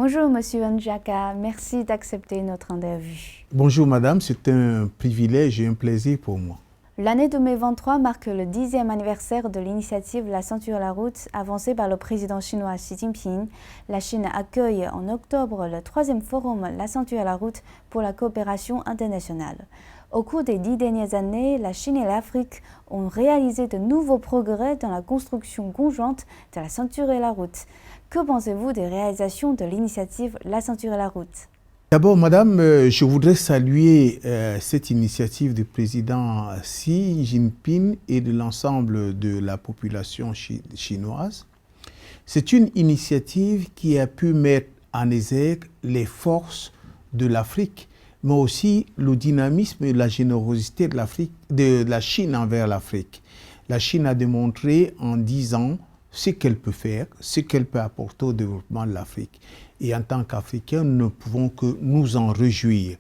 Bonjour Monsieur Njaka, merci d'accepter notre interview. Bonjour Madame, c'est un privilège et un plaisir pour moi. L'année 2023 marque le 10e anniversaire de l'initiative La ceinture à la route avancée par le président chinois Xi Jinping. La Chine accueille en octobre le 3e forum La ceinture à la route pour la coopération internationale. Au cours des 10 dernières années, la Chine et l'Afrique ont réalisé de nouveaux progrès dans la construction conjointe de la ceinture à la route. Que pensez-vous des réalisations de l'initiative La ceinture à la route? D'abord, Madame, je voudrais saluer cette initiative du président Xi Jinping et de l'ensemble de la population chinoise. C'est une initiative qui a pu mettre en exergue les forces de l'Afrique, mais aussi le dynamisme et la générosité de la Chine envers l'Afrique. La Chine a démontré en 10 ans ce qu'elle peut faire, ce qu'elle peut apporter au développement de l'Afrique. Et en tant qu'Africains, nous ne pouvons que nous en réjouir.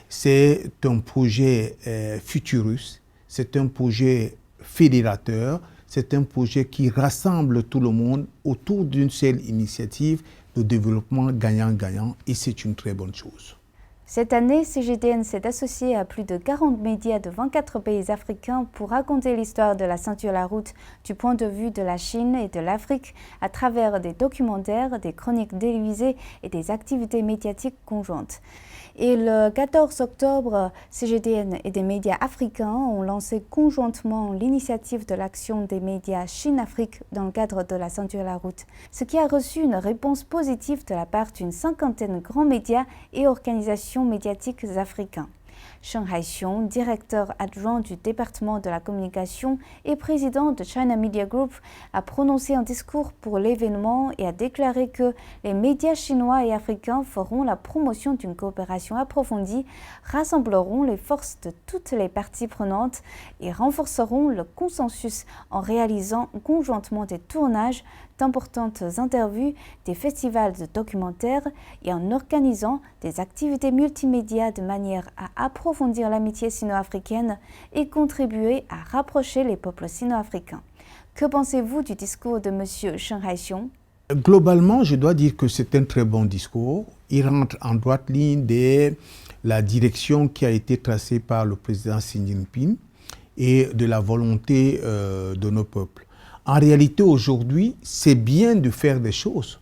C'est un projet futuriste, c'est un projet fédérateur, c'est un projet qui rassemble tout le monde autour d'une seule initiative de développement gagnant-gagnant, et c'est une très bonne chose. Cette année, CGTN s'est associé à plus de 40 médias de 24 pays africains pour raconter l'histoire de la ceinture à la route du point de vue de la Chine et de l'Afrique à travers des documentaires, des chroniques télévisées et des activités médiatiques conjointes. Et le 14 octobre, CGTN et des médias africains ont lancé conjointement l'initiative de l'action des médias Chine-Afrique dans le cadre de la ceinture à la route, ce qui a reçu une réponse positive de la part d'une 50aine de grands médias et organisations médiatiques africains. Sheng Haixiong, directeur adjoint du département de la communication et président de China Media Group, a prononcé un discours pour l'événement et a déclaré que les médias chinois et africains feront la promotion d'une coopération approfondie, rassembleront les forces de toutes les parties prenantes et renforceront le consensus en réalisant conjointement des tournages, d'importantes interviews, des festivals de documentaires et en organisant des activités multimédia de manière à approfondir l'amitié sino-africaine et contribuer à rapprocher les peuples sino-africains. Que pensez-vous du discours de M. Sheng Haixiong? Globalement, je dois dire que c'est un très bon discours. Il rentre en droite ligne de la direction qui a été tracée par le président Xi Jinping et de la volonté de nos peuples. En réalité, aujourd'hui, c'est bien de faire des choses,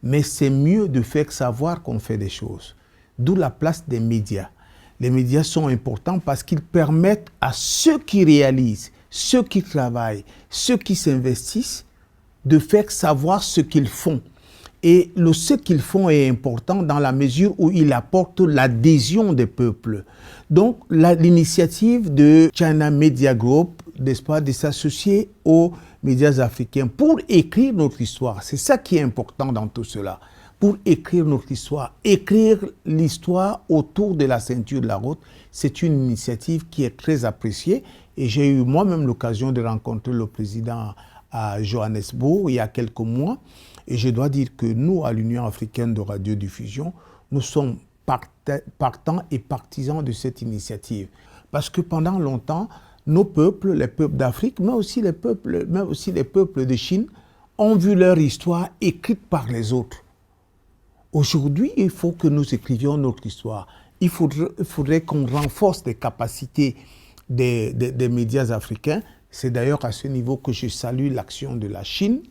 mais c'est mieux de faire savoir qu'on fait des choses. D'où la place des médias. Les médias sont importants parce qu'ils permettent à ceux qui réalisent, ceux qui travaillent, ceux qui s'investissent, de faire savoir ce qu'ils font. Et ce qu'ils font est important dans la mesure où il apporte l'adhésion des peuples. Donc, l'initiative de China Media Group, n'est-ce pas, de s'associer aux médias africains pour écrire notre histoire. C'est ça qui est important dans tout cela. Pour écrire notre histoire, écrire l'histoire autour de la ceinture de la route, c'est une initiative qui est très appréciée. Et j'ai eu moi-même l'occasion de rencontrer le président à Johannesburg il y a quelques mois. Et je dois dire que nous, à l'Union africaine de radiodiffusion, nous sommes partants et partisans de cette initiative. Parce que pendant longtemps, nos peuples, les peuples d'Afrique, mais aussi les peuples de Chine, ont vu leur histoire écrite par les autres. Aujourd'hui, il faut que nous écrivions notre histoire. Il faudrait qu'on renforce les capacités des médias africains. C'est d'ailleurs à ce niveau que je salue l'action de la Chine.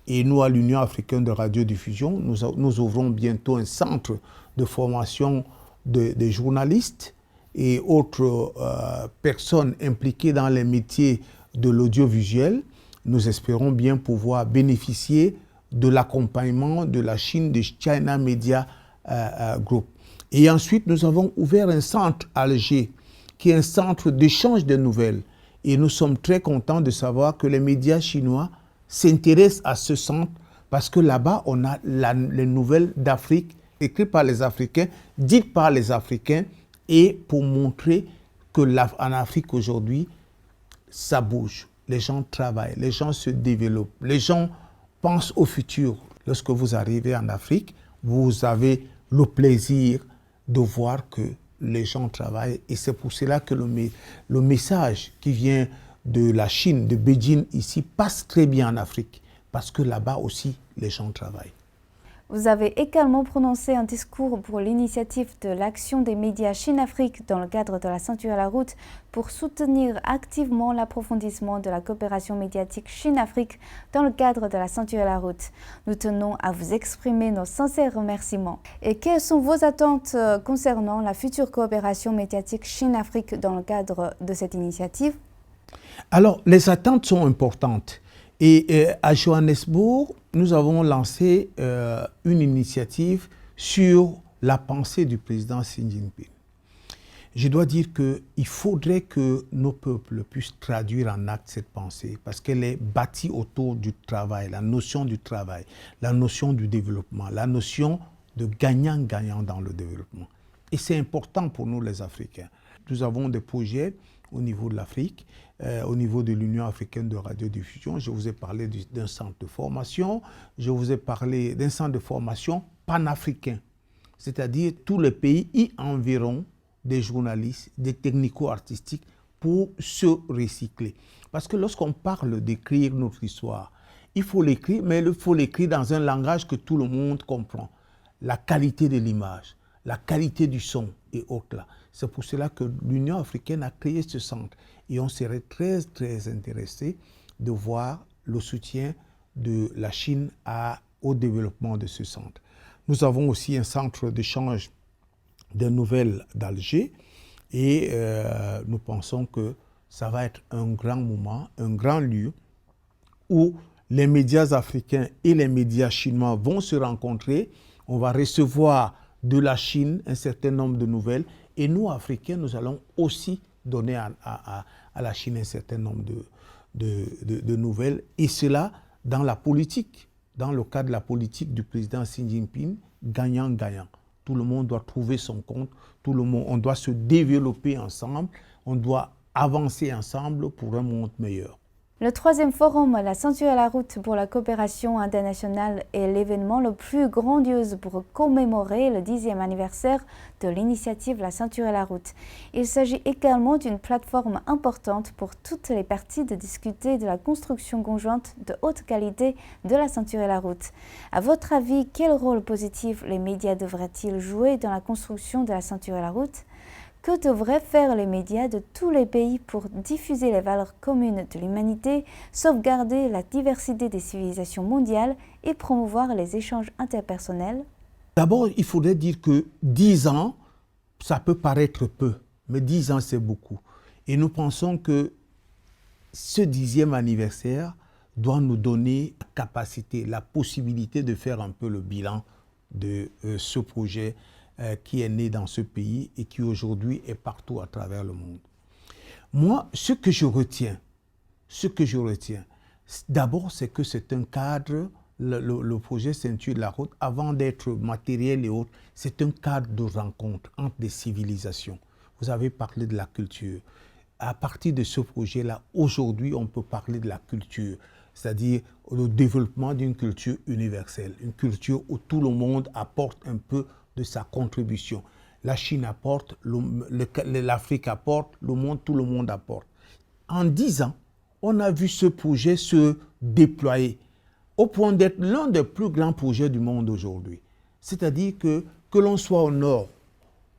Et nous, à l'Union africaine de radiodiffusion, nous ouvrons bientôt un centre de formation de journalistes et autres personnes impliquées dans les métiers de l'audiovisuel. Nous espérons bien pouvoir bénéficier de l'accompagnement de la Chine, de China Media Group. Et ensuite, nous avons ouvert un centre à Alger, qui est un centre d'échange de nouvelles. Et nous sommes très contents de savoir que les médias chinois s'intéressent à ce centre parce que là-bas, on a les nouvelles d'Afrique, écrites par les Africains, dites par les Africains, et pour montrer qu'en Afrique aujourd'hui, ça bouge. Les gens travaillent, les gens se développent, les gens pensent au futur. Lorsque vous arrivez en Afrique, vous avez le plaisir de voir que les gens travaillent. Et c'est pour cela que le message qui vient de la Chine, de Beijing ici, passe très bien en Afrique. Parce que là-bas aussi, les gens travaillent. Vous avez également prononcé un discours pour l'initiative de l'action des médias Chine-Afrique dans le cadre de la ceinture à la route pour soutenir activement l'approfondissement de la coopération médiatique Chine-Afrique dans le cadre de la ceinture à la route. Nous tenons à vous exprimer nos sincères remerciements. Et quelles sont vos attentes concernant la future coopération médiatique Chine-Afrique dans le cadre de cette initiative? Alors, les attentes sont importantes. Et à Johannesburg, nous avons lancé une initiative sur la pensée du président Xi Jinping. Je dois dire qu'il faudrait que nos peuples puissent traduire en acte cette pensée parce qu'elle est bâtie autour du travail, la notion du travail, la notion du développement, la notion de gagnant-gagnant dans le développement. Et c'est important pour nous les Africains. Nous avons des projets au niveau de l'Afrique, au niveau de l'Union africaine de radiodiffusion. Je vous ai parlé d'un centre de formation, je vous ai parlé d'un centre de formation panafricain, c'est-à-dire tous les pays y enverront des journalistes, des technico-artistiques pour se recycler. Parce que lorsqu'on parle d'écrire notre histoire, il faut l'écrire, mais il faut l'écrire dans un langage que tout le monde comprend. La qualité de l'image, la qualité du son et autres là. C'est pour cela que l'Union africaine a créé ce centre. Et on serait très, très intéressé de voir le soutien de la Chine au développement de ce centre. Nous avons aussi un centre d'échange de nouvelles d'Alger et nous pensons que ça va être un grand moment, un grand lieu où les médias africains et les médias chinois vont se rencontrer. On va recevoir de la Chine un certain nombre de nouvelles et nous, Africains, nous allons aussi donner à la Chine un certain nombre de nouvelles et cela dans la politique, dans le cadre de la politique du président Xi Jinping, gagnant-gagnant. Tout le monde doit trouver son compte, tout le monde, on doit se développer ensemble, on doit avancer ensemble pour un monde meilleur. Le troisième forum, la ceinture à la route pour la coopération internationale, est l'événement le plus grandiose pour commémorer le 10e anniversaire de l'initiative La ceinture à la route. Il s'agit également d'une plateforme importante pour toutes les parties de discuter de la construction conjointe de haute qualité de la ceinture à la route. À votre avis, quel rôle positif les médias devraient-ils jouer dans la construction de la ceinture à la route ? Que devraient faire les médias de tous les pays pour diffuser les valeurs communes de l'humanité, sauvegarder la diversité des civilisations mondiales et promouvoir les échanges interpersonnels? D'abord, il faudrait dire que 10 ans, ça peut paraître peu, mais 10 ans, c'est beaucoup. Et nous pensons que ce 10e anniversaire doit nous donner la capacité, la possibilité de faire un peu le bilan de ce projet qui est né dans ce pays et qui aujourd'hui est partout à travers le monde. Moi, ce que je retiens, d'abord, c'est que c'est un cadre, le projet Ceinture de la route, avant d'être matériel et autres, c'est un cadre de rencontre entre des civilisations. Vous avez parlé de la culture. À partir de ce projet-là, aujourd'hui, on peut parler de la culture, c'est-à-dire le développement d'une culture universelle, une culture où tout le monde apporte un peu de sa contribution. La Chine apporte, l'Afrique apporte, le monde, tout le monde apporte. En 10 ans, on a vu ce projet se déployer au point d'être l'un des plus grands projets du monde aujourd'hui. C'est-à-dire que l'on soit au nord,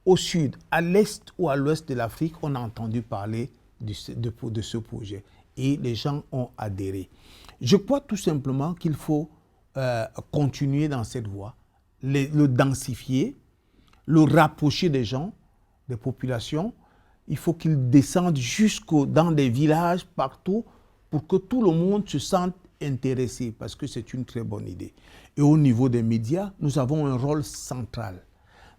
au sud, à l'est ou à l'ouest de l'Afrique, on a entendu parler de ce projet et les gens ont adhéré. Je crois tout simplement qu'il faut continuer dans cette voie, le densifier, le rapprocher des gens, des populations. Il faut qu'ils descendent dans des villages, partout, pour que tout le monde se sente intéressé, parce que c'est une très bonne idée. Et au niveau des médias, nous avons un rôle central.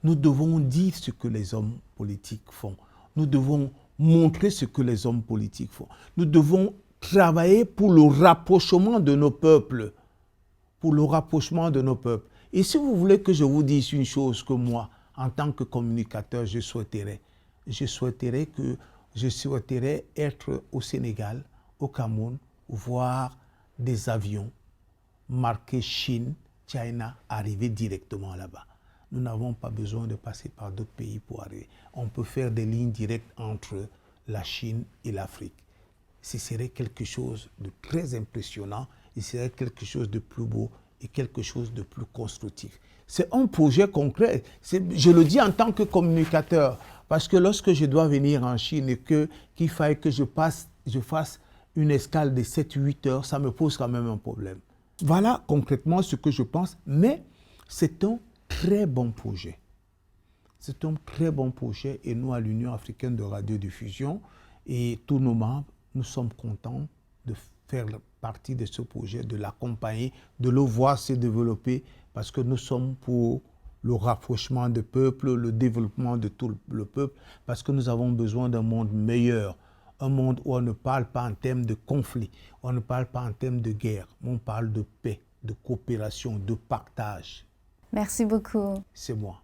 Nous devons dire ce que les hommes politiques font. Nous devons montrer ce que les hommes politiques font. Nous devons travailler pour le rapprochement de nos peuples. Pour le rapprochement de nos peuples. Et si vous voulez que je vous dise une chose que moi, en tant que communicateur, je souhaiterais être au Sénégal, au Cameroun, voir des avions marqués Chine, China, arriver directement là-bas. Nous n'avons pas besoin de passer par d'autres pays pour arriver. On peut faire des lignes directes entre la Chine et l'Afrique. Ce serait quelque chose de très impressionnant et ce serait quelque chose de plus beau et quelque chose de plus constructif. C'est un projet concret. Je le dis en tant que communicateur, parce que lorsque je dois venir en Chine et qu'il faille que je fasse une escale de 7-8 heures, ça me pose quand même un problème. Voilà concrètement ce que je pense, mais c'est un très bon projet. C'est un très bon projet et nous, à l'Union africaine de radiodiffusion et tous nos membres, nous sommes contents de faire partie de ce projet, de l'accompagner, de le voir se développer parce que nous sommes pour le rapprochement des peuples, le développement de tout le peuple, parce que nous avons besoin d'un monde meilleur, un monde où on ne parle pas en termes de conflit, on ne parle pas en termes de guerre, on parle de paix, de coopération, de partage. Merci beaucoup. C'est moi.